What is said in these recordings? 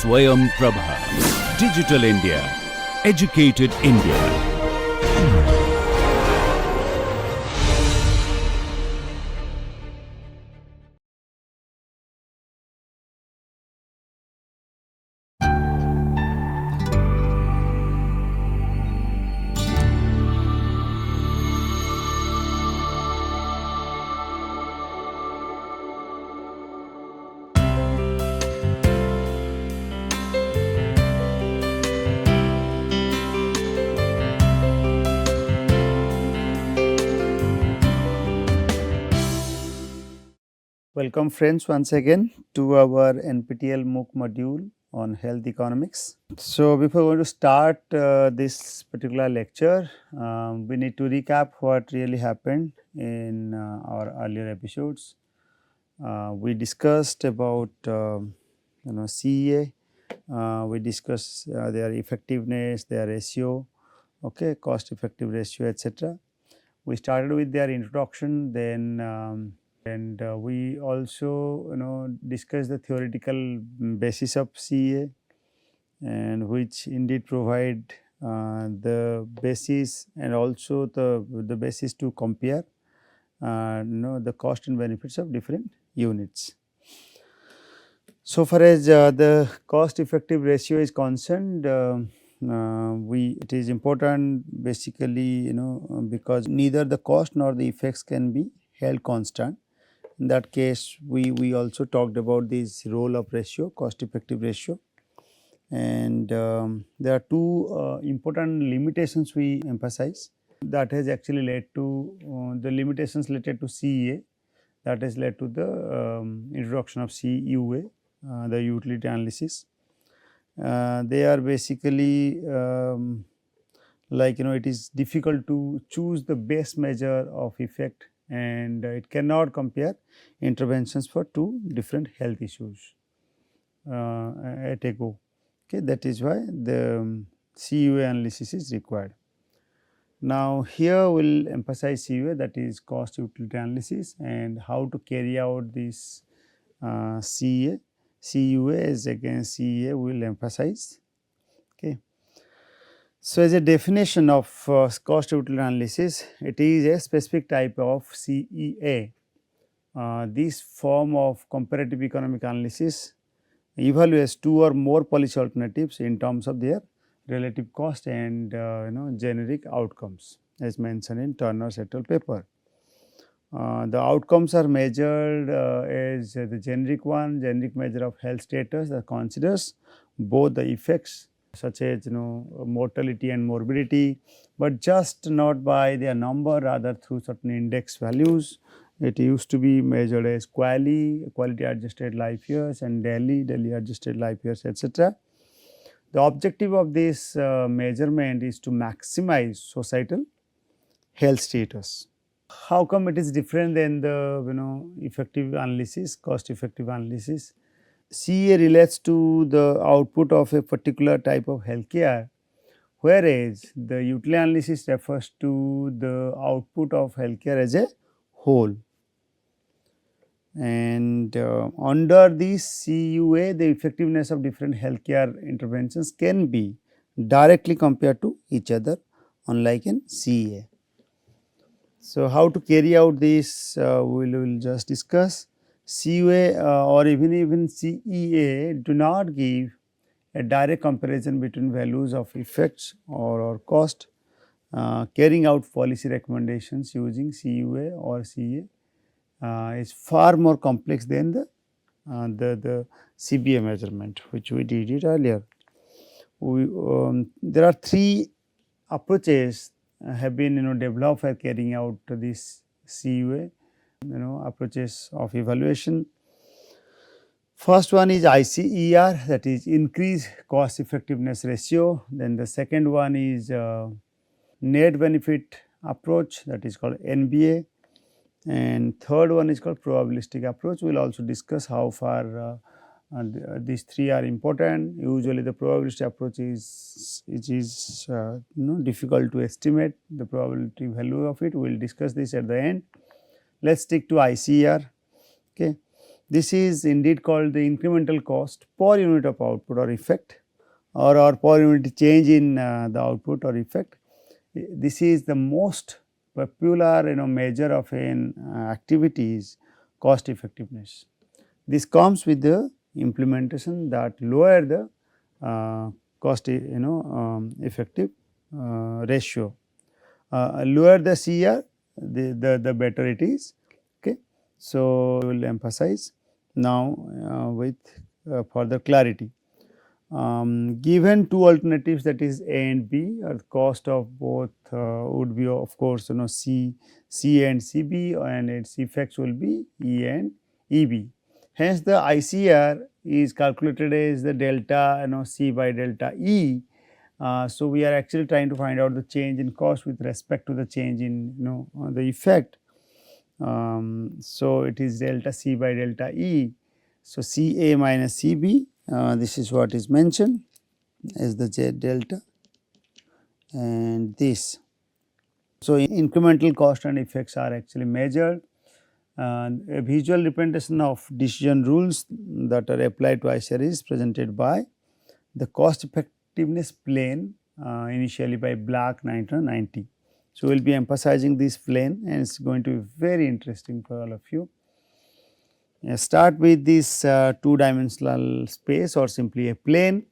Swayam Prabha. Digital India. Educated India. Welcome friends once again to our NPTEL MOOC module on health economics. So before going to start this particular lecture, we need to recap what really happened in our earlier episodes. We discussed about CEA, we discussed their effectiveness, their ratio, okay, cost effective ratio, etc. We started with their introduction, then and we also discussed the theoretical basis of CA, and which indeed provide the basis and also the basis to compare the cost and benefits of different units. So far as the cost effective ratio is concerned, it is important basically because neither the cost nor the effects can be held constant. In that case, we also talked about this role of ratio, cost effective ratio, and there are two important limitations we emphasize that has actually led to the limitations related to CEA, that has led to the introduction of CUA, the utility analysis. They are basically it is difficult to choose the best measure of effect, and it cannot compare interventions for two different health issues at a go. Okay, that is why the CUA analysis is required. Now, here we will emphasize CUA, that is cost utility analysis, and how to carry out this CUA as against CEA we will emphasize. Okay. So, as a definition of cost utility analysis, it is a specific type of CEA. This form of comparative economic analysis evaluates two or more policy alternatives in terms of their relative cost and generic outcomes, as mentioned in Turner's et al. Paper. The outcomes are measured as the generic measure of health status that considers both the effects such as mortality and morbidity, but just not by their number, rather through certain index values. It used to be measured as quality adjusted life years, and daily adjusted life years, etc. The objective of this measurement is to maximize societal health status. How come it is different than the effective analysis, cost effective analysis? CA relates to the output of a particular type of healthcare, whereas the utility analysis refers to the output of healthcare as a whole. And under this CUA, the effectiveness of different healthcare interventions can be directly compared to each other, unlike in CA. So, how to carry out this we will just discuss. CUA or even CEA do not give a direct comparison between values of effects or cost. Carrying out policy recommendations using CUA or CA is far more complex than the CBA measurement, which we did it earlier. There are three approaches have been developed for carrying out this CUA approaches of evaluation. First one is ICER, that is increased cost effectiveness ratio. Then the second one is net benefit approach, that is called NBA, and third one is called probabilistic approach. We will also discuss how far these three are important. Usually the probabilistic approach is difficult to estimate the probability value of it. We will discuss this at the end. Let us stick to ICER. Okay. This is indeed called the incremental cost per unit of output or effect, or per unit change in the output or effect. This is the most popular measure of an activity is cost effectiveness. This comes with the implementation that lower the cost effective ratio. Lower the CR, the better it is. Okay. So, we will emphasize now with further clarity. Given two alternatives, that is A and B, the cost of both would be of course C and CB, and its effects will be E and EB. Hence, the ICR is calculated as the delta C by delta E. So, we are actually trying to find out the change in cost with respect to the change in the effect. So, it is delta C by delta E. So, CA minus CB, this is what is mentioned as the Z delta, and this. So, incremental cost and effects are actually measured. A visual representation of decision rules that are applied to ICR is presented by the cost effectiveness plane initially by Black 1990. So, we will be emphasizing this plane, and it is going to be very interesting for all of you. Start with this two dimensional space or simply a plane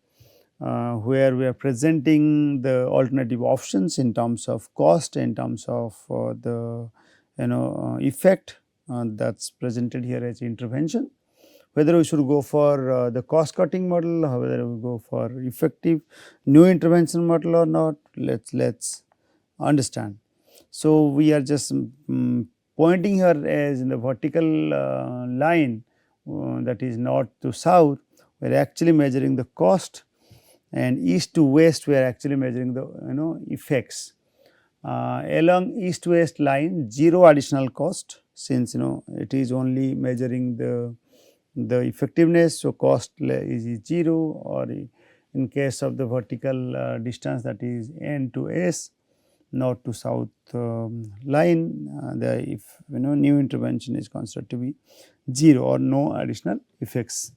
where we are presenting the alternative options in terms of cost, in terms of the effect that is presented here as intervention. Whether we should go for the cost cutting model, or whether we go for effective new intervention model or not, let's understand. So, we are just pointing here as in the vertical line that is north to south, we are actually measuring the cost, and east to west we are actually measuring the effects. Along east to west line, 0 additional cost, since it is only measuring the effectiveness. So, cost is 0, or in case of the vertical distance, that is N to S, north to south line, the new intervention is considered to be 0 or no additional effects.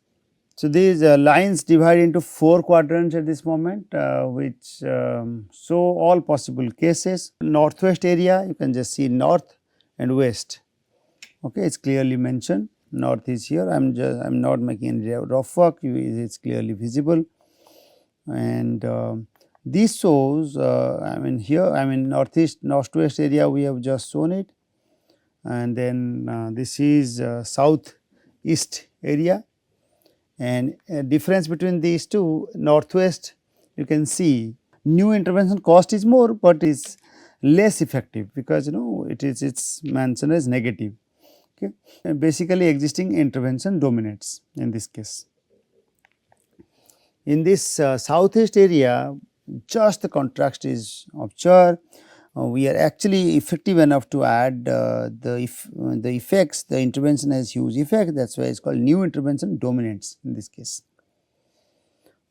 So, these lines divide into 4 quadrants at this moment, which show all possible cases. Northwest area, you can just see north and west. Okay, it is clearly mentioned. North is here. I am not making any rough work. It is clearly visible, and this shows. Northwest area we have just shown it, and then this is southeast area. And difference between these two, northwest, you can see new intervention cost is more, but is less effective, because it's mentioned as negative. Okay. And basically, existing intervention dominates in this case. In this southeast area, just the contrast is observed. We are actually effective enough to add the effects. The intervention has huge effect, that is why it is called new intervention dominates in this case.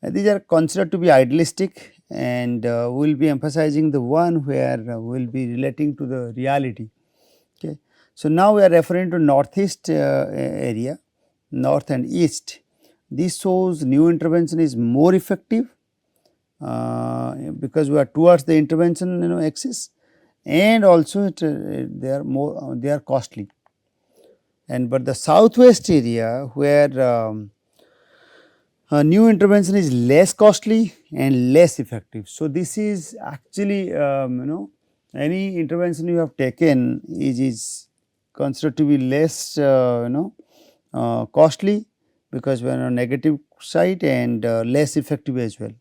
These are considered to be idealistic, and we will be emphasizing the one where we will be relating to the reality. Okay. So, now we are referring to northeast area, north and east. This shows new intervention is more effective because we are towards the intervention axis, and also they are costly. And but the southwest area where new intervention is less costly and less effective. So, this is actually any intervention you have taken is considered to be less costly, because we are on a negative side, and less effective as well.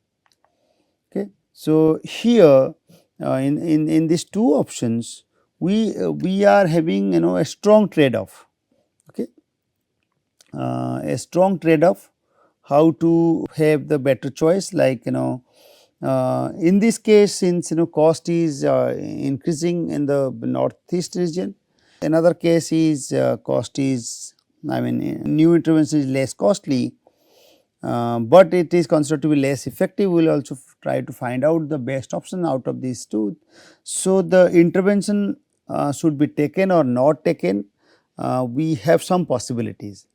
Okay. So, here in these two options we are having a strong trade off. Okay. A strong trade off, how to have the better choice, like in this case, since cost is increasing in the northeast region. Another case is cost is new intervention is less costly, but it is considered to be less effective. We will also try to find out the best option out of these two. So, the intervention should be taken or not taken. We have some possibilities.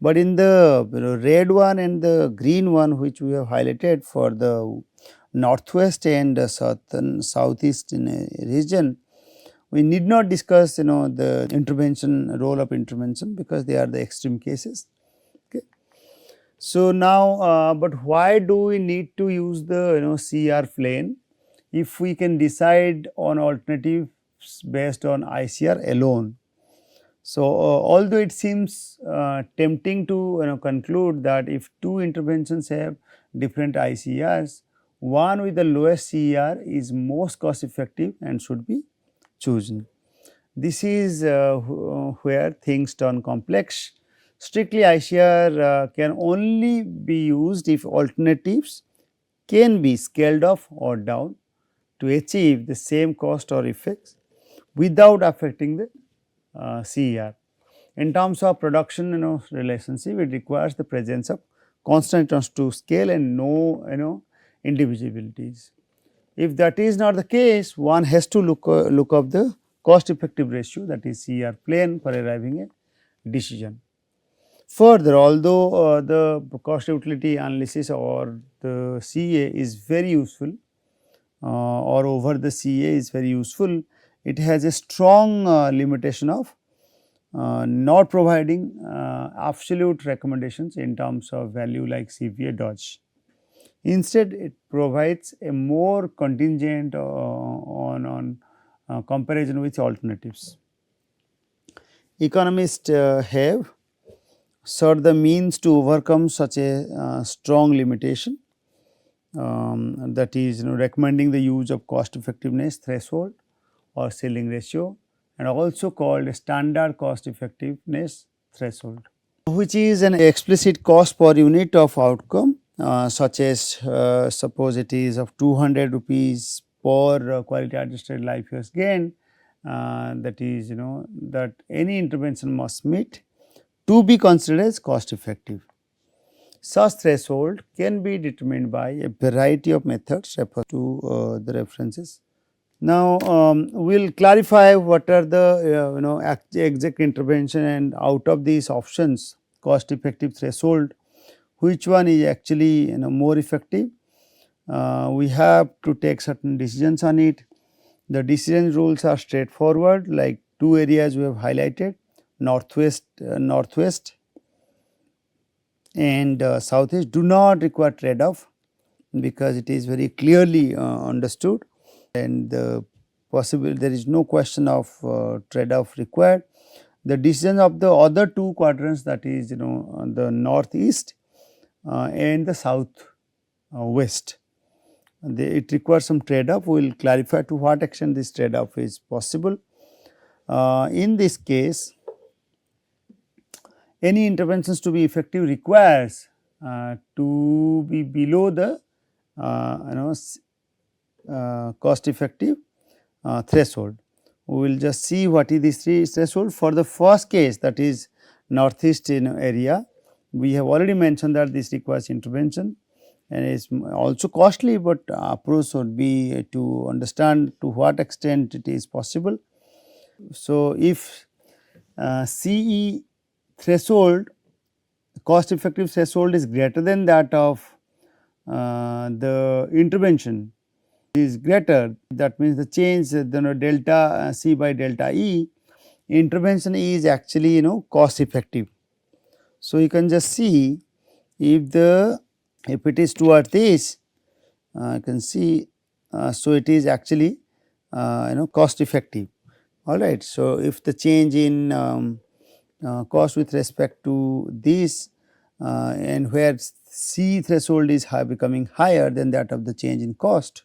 But in the red one and the green one, which we have highlighted for the northwest and southeast region, we need not discuss the intervention, role of intervention, because they are the extreme cases. Okay. So, now but why do we need to use the CR plane if we can decide on alternatives based on ICR alone? So, although it seems tempting to conclude that if two interventions have different ICRs, one with the lowest CER is most cost effective and should be chosen. This is where things turn complex. Strictly ICR can only be used if alternatives can be scaled up or down to achieve the same cost or effects without affecting the CER. In terms of production relationship, it requires the presence of constant to scale and no indivisibilities. If that is not the case, one has to look up the cost effective ratio, that is CR plane, for arriving a decision. Further, although the cost utility analysis or the CA is very useful or over the CA is very useful, it has a strong limitation of not providing absolute recommendations in terms of value like CPA dodge. Instead, it provides a more contingent on comparison with alternatives. Economists have sought the means to overcome such a strong limitation, that is recommending the use of cost effectiveness threshold or ceiling ratio, and also called a standard cost effectiveness threshold, which is an explicit cost per unit of outcome, such as suppose it is of 200 rupees per quality adjusted life years gain, that is that any intervention must meet to be considered as cost effective. Such threshold can be determined by a variety of methods, refer to the references. Now, we will clarify what are the exact intervention, and out of these options cost effective threshold, which one is actually more effective. We have to take certain decisions on it. The decision rules are straightforward, like two areas we have highlighted, northwest and southeast do not require trade off, because it is very clearly understood, and there is no question of trade off required. The decision of the other two quadrants, that is the northeast and the south west, it requires some trade off. We will clarify to what extent this trade off is possible. In this case, any interventions to be effective requires to be below the cost effective threshold. We will just see what is this threshold. For the first case, that is northeast area, we have already mentioned that this requires intervention and is also costly, but approach would be to understand to what extent it is possible. So, if CE threshold, cost effective threshold is greater than that of the intervention is greater, that means the change delta C by delta E, intervention is actually cost effective. So, you can just see if it is toward this, you can see, so it is actually cost effective, alright. So, if the change in cost with respect to this and where C threshold is becoming higher than that of the change in cost,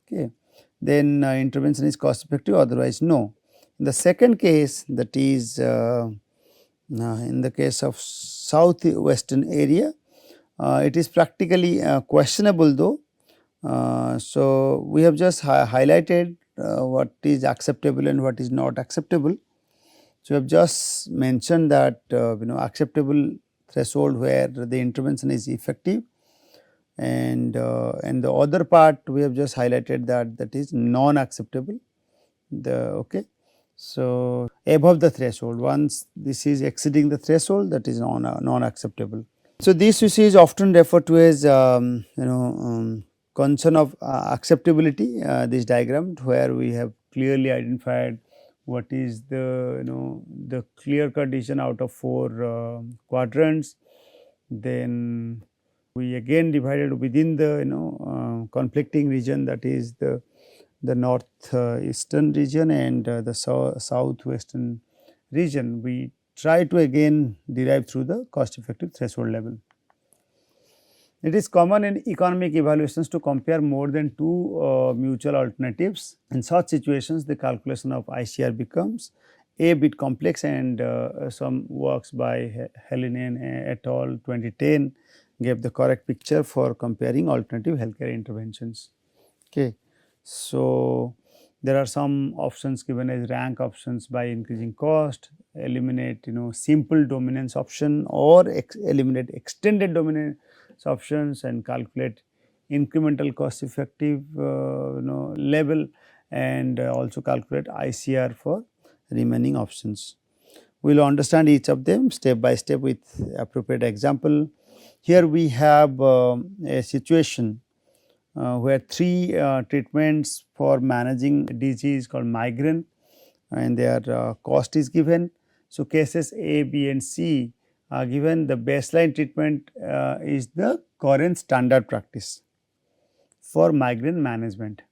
okay, then intervention is cost effective, otherwise no. In the second case, that is in the case of southwestern area, it is practically questionable though. So, we have just highlighted what is acceptable and what is not acceptable. So, we have just mentioned that acceptable threshold where the intervention is effective, and the other part we have just highlighted that is non acceptable. Okay. So, above the threshold, once this is exceeding the threshold, that is non acceptable. So, this issue is often referred to as concern of acceptability, this diagram where we have clearly identified what is the the clear condition out of 4 quadrants. Then we again divided within the conflicting region, that is the north eastern region and the southwestern region. We try to again derive through the cost effective threshold level. It is common in economic evaluations to compare more than 2 mutual alternatives. In such situations, the calculation of ICR becomes a bit complex, and some works by Helinen et al. 2010 gave the correct picture for comparing alternative healthcare interventions. Okay. So, there are some options given as rank options by increasing cost, eliminate simple dominance option, or eliminate extended dominance options, and calculate incremental cost effective level, and also calculate ICR for remaining options. We will understand each of them step by step with appropriate example. Here we have a situation where 3 treatments for managing disease called migraine, and their cost is given. So, cases A, B and C are given. The baseline treatment is the current standard practice for migraine management.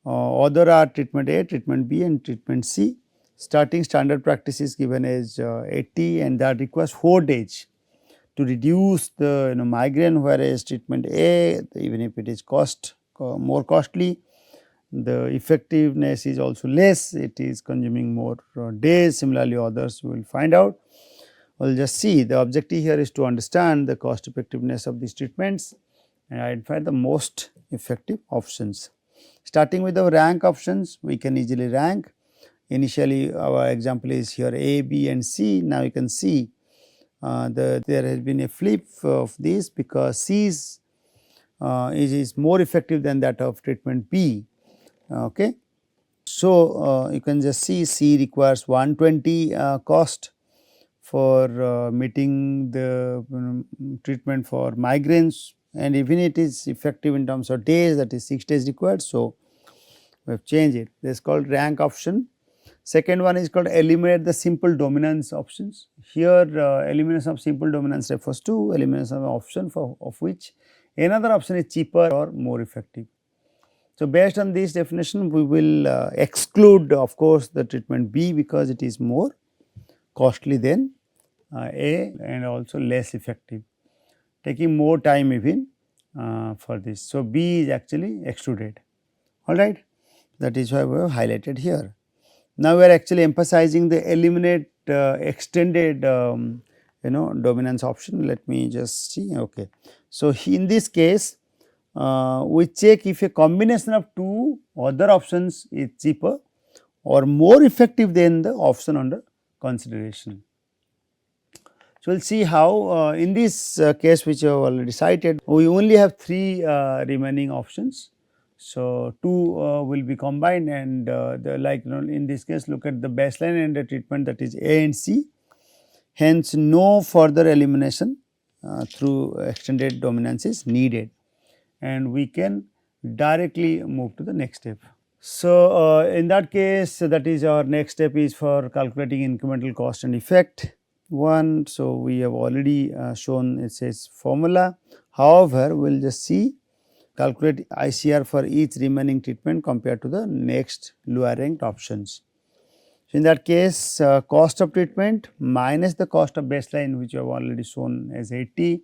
Other are treatment A, treatment B and treatment C. Starting standard practice is given as 80, and that requires 4 days to reduce the migraine, whereas treatment A, even if it is more costly, the effectiveness is also less, it is consuming more days. Similarly, others we will find out. We will just see, the objective here is to understand the cost effectiveness of these treatments and identify the most effective options. Starting with the rank options, we can easily rank. Initially our example is here A, B and C. Now you can see there has been a flip of this, because C is more effective than that of treatment B. Okay. So, you can just see C requires 120 cost for meeting the treatment for migraines, and even it is effective in terms of days, that is 6 days required. So, we have changed it. This is called rank option. Second one is called eliminate the simple dominance options. Here elimination of simple dominance refers to elimination of an option of which another option is cheaper or more effective. So, based on this definition, we will exclude of course the treatment B, because it is more costly than A and also less effective, taking more time even for this. So, B is actually excluded, alright. That is why we have highlighted here. Now, we are actually emphasizing the eliminate extended dominance option. Let me just see. Okay. So, in this case we check if a combination of 2 other options is cheaper or more effective than the option under consideration. So, we will see how in this case which I have already cited, we only have 3 remaining options. So, 2 will be combined, and in this case look at the baseline and the treatment, that is A and C. Hence, no further elimination through extended dominance is needed, and we can directly move to the next step. So, in that case, that is our next step is for calculating incremental cost and effect 1. So, we have already shown it says formula. However, we will just see calculate ICR for each remaining treatment compared to the next lower ranked options. So, in that case cost of treatment minus the cost of baseline, which I have already shown as 80,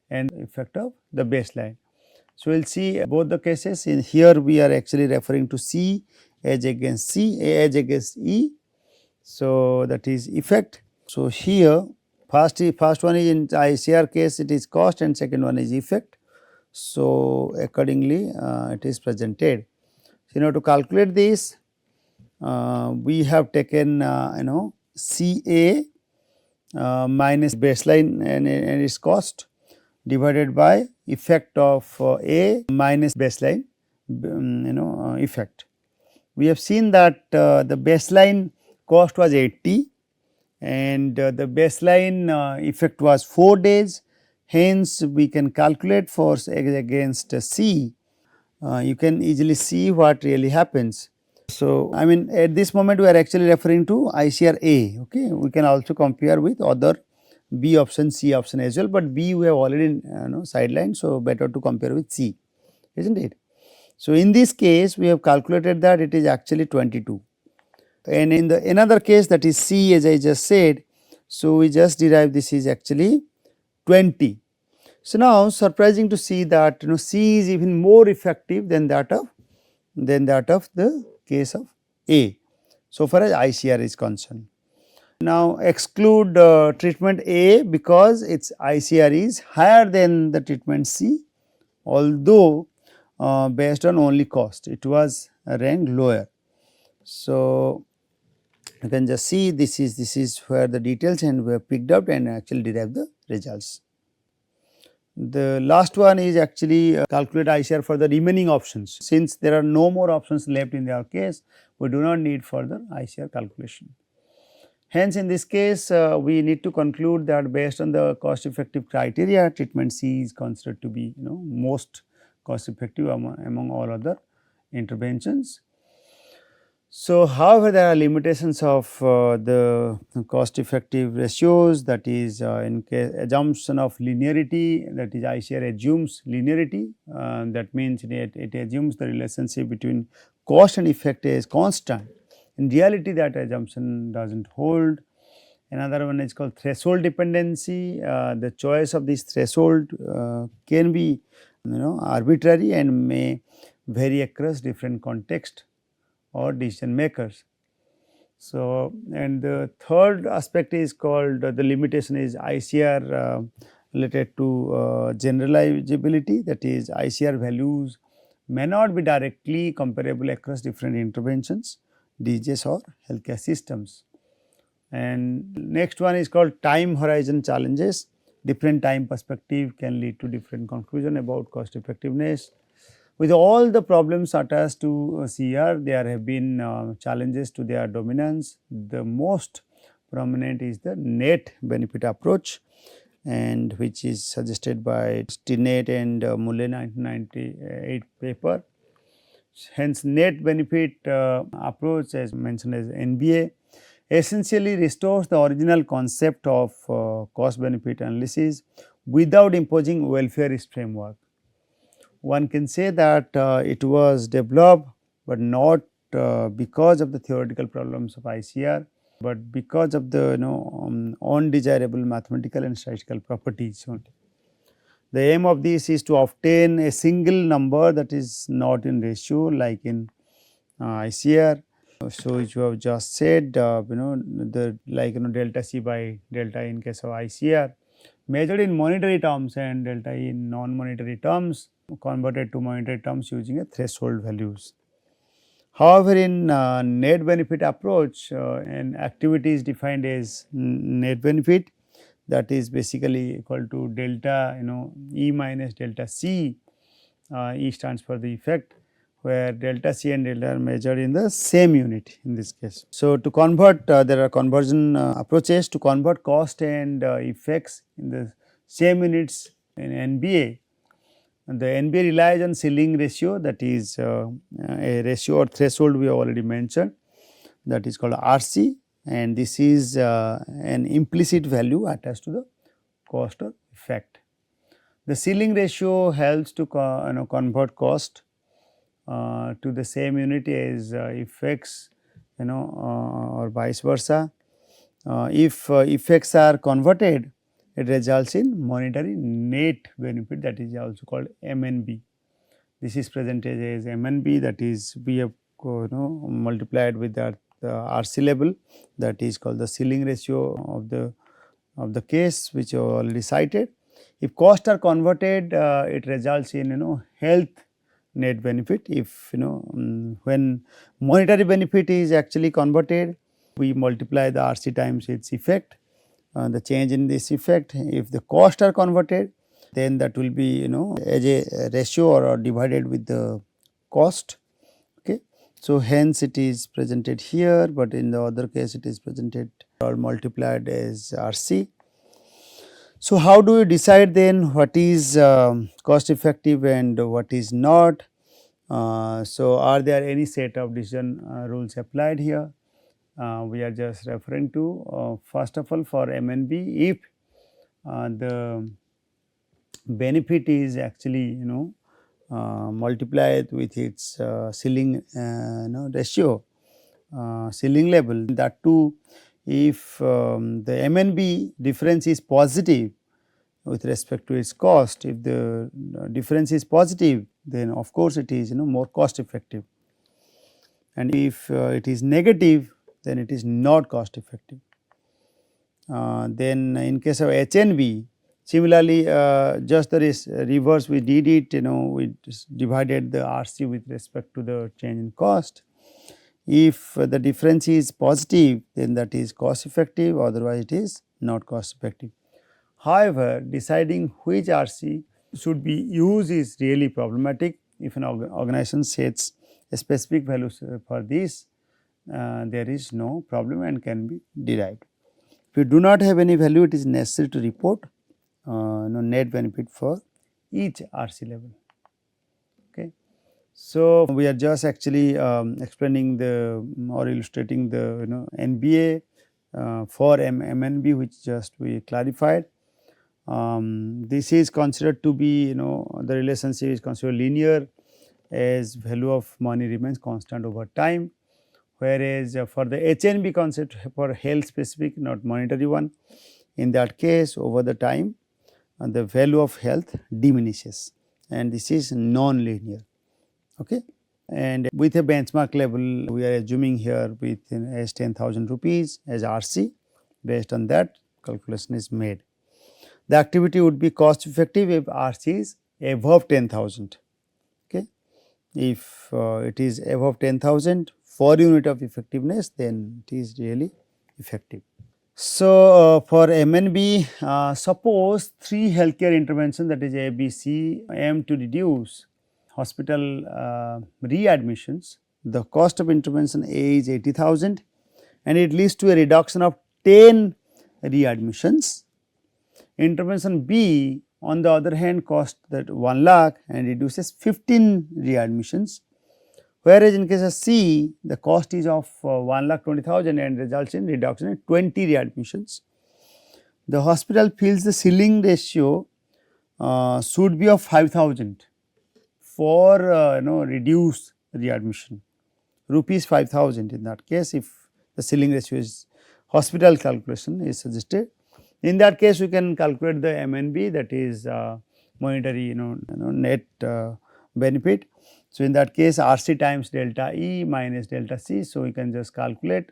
and effect of the baseline. So, we will see both the cases. In here we are actually referring to C edge against C, A edge against E. So, that is effect. So, here first one is in ICR case it is cost, and second one is effect. So, accordingly it is presented. So, to calculate this we have taken CA minus baseline and its cost divided by effect of A minus baseline, effect. We have seen that the baseline cost was 80 and the baseline effect was 4 days. Hence, we can calculate force against C. You can easily see what really happens. So, I mean at this moment we are actually referring to ICR A. Okay. We can also compare with other B option, C option as well, but B we have already sidelined. So, better to compare with C, is not it. So, in this case we have calculated that it is actually 22, and in the another case, that is C, as I just said. So, we just derived this is actually 20. So, now surprising to see that C is even more effective than that of the case of A, so far as ICR is concerned. Now, exclude treatment A because its ICR is higher than the treatment C, although based on only cost it was ranked lower. So, you can just see this is where the details and we have picked up and actually derived the results. The last one is actually calculate ICR for the remaining options. Since there are no more options left in our case, we do not need further ICR calculation. Hence, in this case we need to conclude that based on the cost effective criteria, treatment C is considered to be most cost effective among all other interventions. So, however, there are limitations of the cost effective ratios, that is in case assumption of linearity, that is ICR assumes linearity, that means it assumes the relationship between cost and effect is constant. In reality, that assumption does not hold. Another one is called threshold dependency. The choice of this threshold can be arbitrary and may vary across different contexts or decision makers. So, and the third aspect is called the limitation is ICR related to generalizability, that is ICR values may not be directly comparable across different interventions, diseases or healthcare systems. And next one is called time horizon challenges. Different time perspective can lead to different conclusion about cost effectiveness. With all the problems attached to CR, there have been challenges to their dominance. The most prominent is the net benefit approach, and which is suggested by Stinnett and Mulle 1998 paper. Hence, net benefit approach, as mentioned as NBA, essentially restores the original concept of cost benefit analysis without imposing welfareist framework. One can say that it was developed, but not because of the theoretical problems of ICR, but because of the undesirable mathematical and statistical properties. The aim of this is to obtain a single number that is not in ratio like in ICR. So, which you have just said, the delta C by delta in case of ICR measured in monetary terms and delta in non-monetary terms converted to monetary terms using a threshold values. However, in net benefit approach, an activity is defined as net benefit, that is basically equal to delta E minus delta C. E stands for the effect, where delta C and delta are measured in the same unit in this case. So, to convert there are conversion approaches to convert cost and effects in the same units in NBA. The NBA relies on ceiling ratio, that is a ratio or threshold we have already mentioned, that is called RC, and this is an implicit value attached to the cost or effect. The ceiling ratio helps to convert cost to the same unit as effects or vice versa. If effects are converted, it results in monetary net benefit, that is also called MNB. This is presented as MNB, that is we have multiplied with that the RC level, that is called the ceiling ratio of the case which you already cited. If costs are converted, it results in health net benefit. If when monetary benefit is actually converted, we multiply the RC times its effect, the change in this effect. If the costs are converted, then that will be as a ratio or divided with the cost. Okay. So, hence it is presented here, but in the other case it is presented or multiplied as RC. So, how do you decide then what is cost effective and what is not? So, are there any set of decision rules applied here? We are just referring to first of all for MNB, if the benefit is actually multiplied with its ceiling ratio, ceiling level, that too if the MNB difference is positive with respect to its cost. If the difference is positive, then of course it is more cost effective, and if it is negative, then it is not cost effective. Then in case of HNB, similarly just the reverse, we did it, we just divided the RC with respect to the change in cost. If the difference is positive, then that is cost effective, otherwise it is not cost effective. However, deciding which RC should be used is really problematic. If an organization sets a specific value for this, there is no problem and can be derived. If you do not have any value, it is necessary to report net benefit for each RC level. Okay. So, we are just actually explaining the or illustrating the NBA for MNB, which just we clarified. This is considered to be the relationship is considered linear, as value of money remains constant over time, whereas for the HNB concept for health specific, not monetary one, in that case over the time the value of health diminishes, and this is non-linear. Okay. And with a benchmark level, we are assuming here with as 10,000 rupees as RC. Based on that, calculation is made. The activity would be cost effective if RC is above 10,000. Okay. If it is above 10,000 for unit of effectiveness, then it is really effective. So, for MNB, suppose 3 healthcare interventions, that is A, B, C, aim to reduce hospital readmissions. The cost of intervention A is 80,000 and it leads to a reduction of 10 readmissions. Intervention B on the other hand cost that 1 lakh and reduces 15 readmissions, whereas in case of C the cost is of 1,20,000 and results in reduction in 20 readmissions. The hospital feels the ceiling ratio should be of 5,000 for reduce readmission, rupees 5,000 in that case, if the ceiling ratio is hospital calculation is suggested. In that case, we can calculate the MNB, that is monetary net benefit. So, in that case RC times delta E minus delta C. So, we can just calculate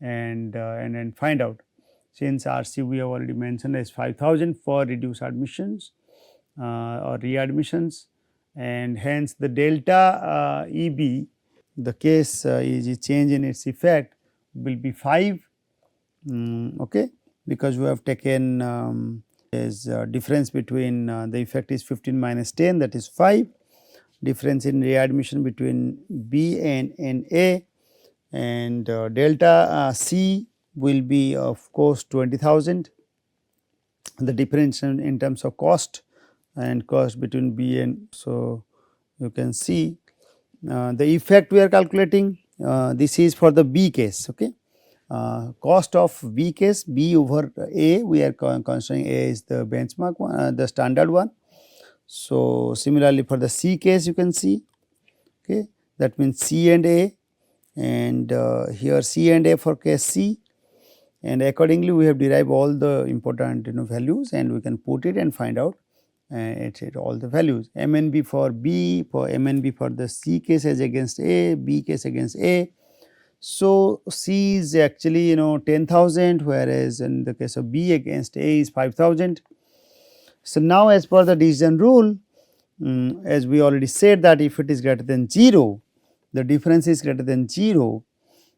and then find out. Since RC we have already mentioned as 5,000 for reduced admissions or readmissions, and hence the delta EB, the case is a change in its effect will be 5. Okay, because we have taken as difference between the effect is 15 minus 10, that is 5, difference in readmission between B and A, and delta C will be of course 20,000. The difference in terms of cost and cost between B and, so you can see the effect we are calculating, this is for the B case. Okay. Cost of B case, B over A, we are considering A is the benchmark one, the standard one. So, similarly for the C case you can see, okay, that means C and A, and here C and A for case C, and accordingly we have derived all the important values and we can put it and find out all the values. MNB for B, for MNB for the C case as against A, B case against A. So, C is actually 10,000, whereas in the case of B against A is 5,000. So, now as per the decision rule, as we already said that if it is greater than 0, the difference is greater than 0,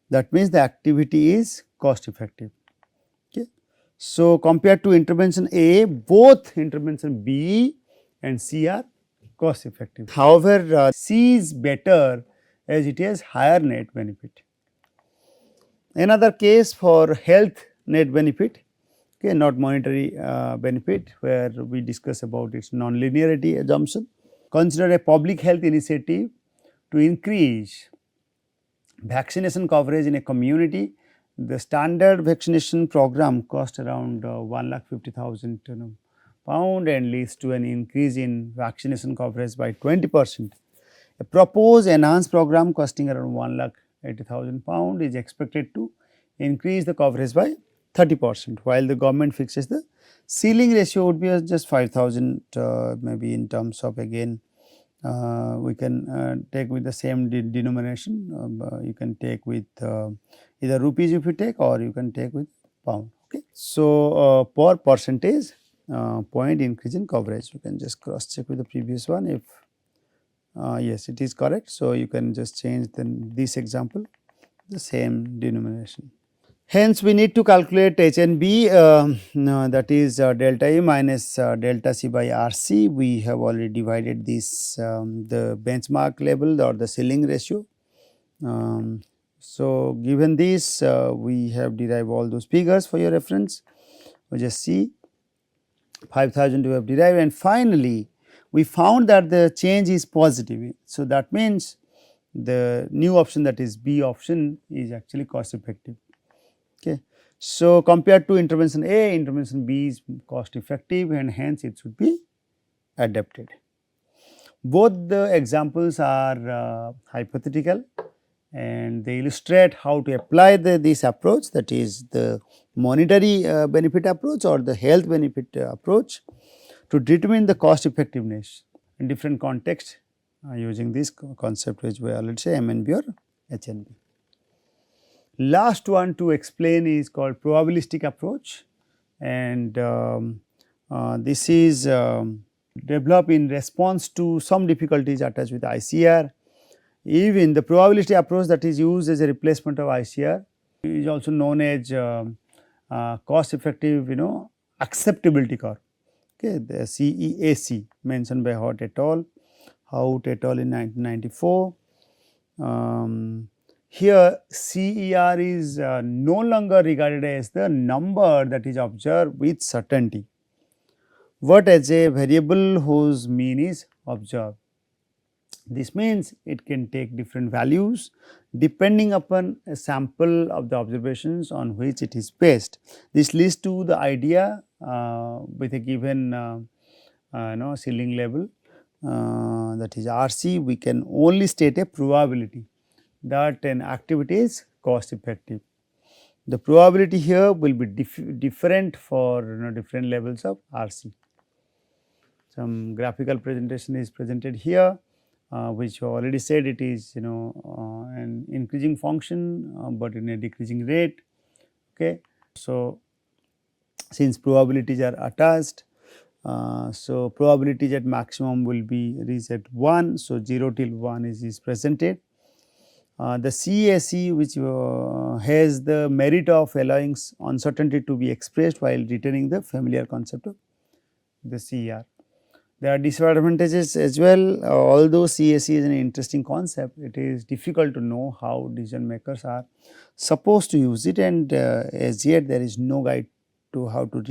that means the activity is cost effective. Okay. So, compared to intervention A, both intervention B and C are cost effective. However, C is better as it has higher net benefit. Another case for health net benefit, okay, not monetary benefit, where we discuss about its non-linearity assumption. Consider a public health initiative to increase vaccination coverage in a community. The standard vaccination program cost around 1,50,000 pound and leads to an increase in vaccination coverage by 20%. A proposed enhanced program costing around 1,80,000 pound is expected to increase the coverage by 30%, while the government fixes the ceiling ratio would be just 5,000, maybe in terms of, again, we can take with the same denomination. You can take with either rupees if you take, or you can take with pound. Okay. So, per percentage point increase in coverage, you can just cross check with the previous one if yes, it is correct. So, you can just change then this example the same denomination. Hence, we need to calculate HNB, that is delta E minus delta C by RC. We have already divided this the benchmark level or the ceiling ratio. So, given this, we have derived all those figures for your reference. We just see 5,000 we have derived, and finally, we found that the change is positive. So, that means the new option, that is B option, is actually cost effective. Okay. So, compared to intervention A, intervention B is cost effective, and hence it should be adapted. Both the examples are hypothetical, and they illustrate how to apply this approach, that is the monetary benefit approach or the health benefit approach, to determine the cost effectiveness in different contexts using this concept which we already say MNB or HNB. Last one to explain is called probabilistic approach, and this is developed in response to some difficulties attached with ICR. Even the probabilistic approach that is used as a replacement of ICR is also known as cost effective acceptability curve. Okay, the CEAC mentioned by Hout et al. Hout et al. In 1994. Here CER is no longer regarded as the number that is observed with certainty, but as a variable whose mean is observed. This means it can take different values depending upon a sample of the observations on which it is based. This leads to the idea with a given ceiling level, that is RC, we can only state a probability that an activity is cost effective. The probability here will be different for different levels of RC. Some graphical presentation is presented here, which I already said it is an increasing function, but in a decreasing rate. Okay. So, since probabilities are attached, so probabilities at maximum will be reached at 1. So, 0 till 1 is presented. The CAC, which has the merit of allowing uncertainty to be expressed while retaining the familiar concept of the CER. There are disadvantages as well. Although CAC is an interesting concept, it is difficult to know how decision makers are supposed to use it, and as yet there is no guide to how to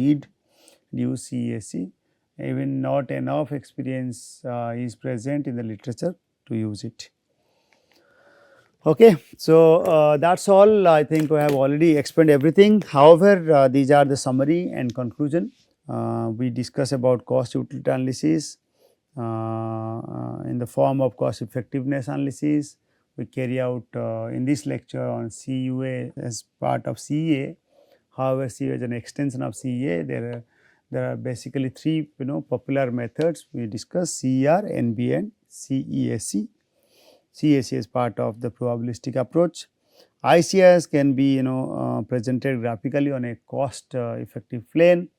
use CAC. Even not enough experience is present in the literature to use it. Okay. So, that is all. I think we have already explained everything. However, these are the summary and conclusion. We discuss about cost utility analysis in the form of cost effectiveness analysis. We carry out in this lecture on CUA as part of CEA. However, CUA is an extension of CEA. There are basically three popular methods we discuss: CER, NB and CEAC. CAC is part of the probabilistic approach. ICRs can be presented graphically on a cost effective plane.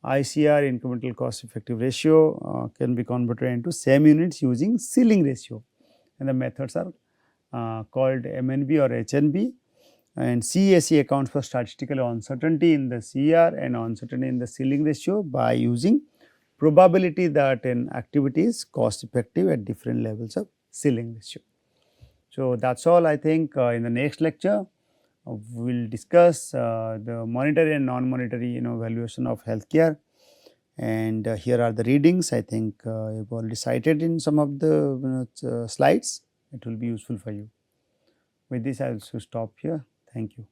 ICR, incremental cost effective ratio, can be converted into same units using ceiling ratio, and the methods are called MNB or HNB, and CAC accounts for statistical uncertainty in the CR and uncertainty in the ceiling ratio by using probability that an activity is cost effective at different levels of ceiling ratio. So, that is all I think. In the next lecture, we will discuss the monetary and non-monetary valuation of healthcare, and here are the readings. I think I have already cited in some of the slides. It will be useful for you. With this, I will stop here. Thank you.